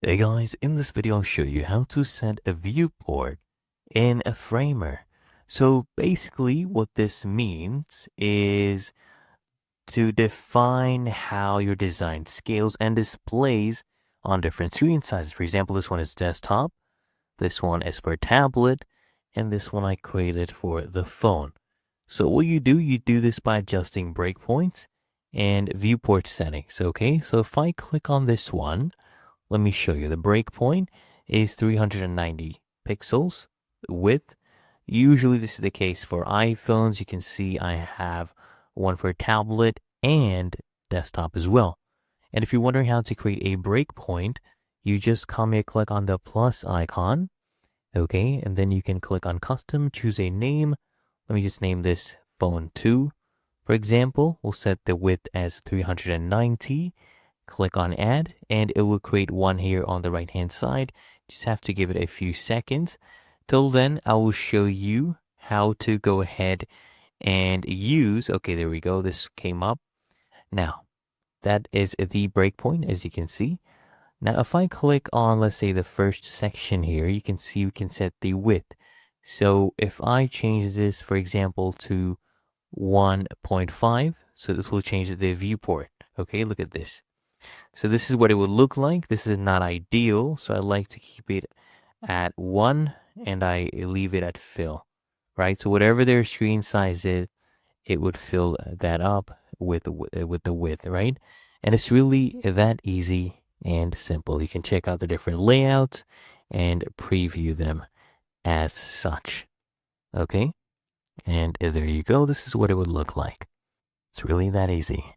Hey guys, in this video I'll show you how to set a viewport in a framer. So basically what this means is to define how your design scales and displays on different screen sizes. For example, this one is desktop, this one is for tablet, and this one I created for the phone. So what you do this by adjusting breakpoints and viewport settings, okay? So if I click on this one, let me show you. The breakpoint is 390 pixels width. Usually this is the case for iPhones. You can see I have one for tablet and desktop as well. And if you're wondering how to create a breakpoint, you just come here, click on the plus icon, okay? And then you can click on custom, choose a name. Let me just name this phone 2. For example, we'll set the width as 390. Click on add and it will create one here on the right hand side. Just have to give it a few seconds. Till then, I will show you how to go ahead and use, okay, there we go. This came up. Now, that is the breakpoint, as you can see. Now, if I click on, let's say the first section here, you can see we can set the width. So if I change this, for example, to 1.5, so this will change the viewport. Okay, look at this. So this is what it would look like. This is not ideal, so I like to keep it at 1 and I leave it at fill, right? So whatever their screen size is, it would fill that up with the width, right? And it's really that easy and simple. You can check out the different layouts and preview them as such, okay? And there you go. This is what it would look like. It's really that easy.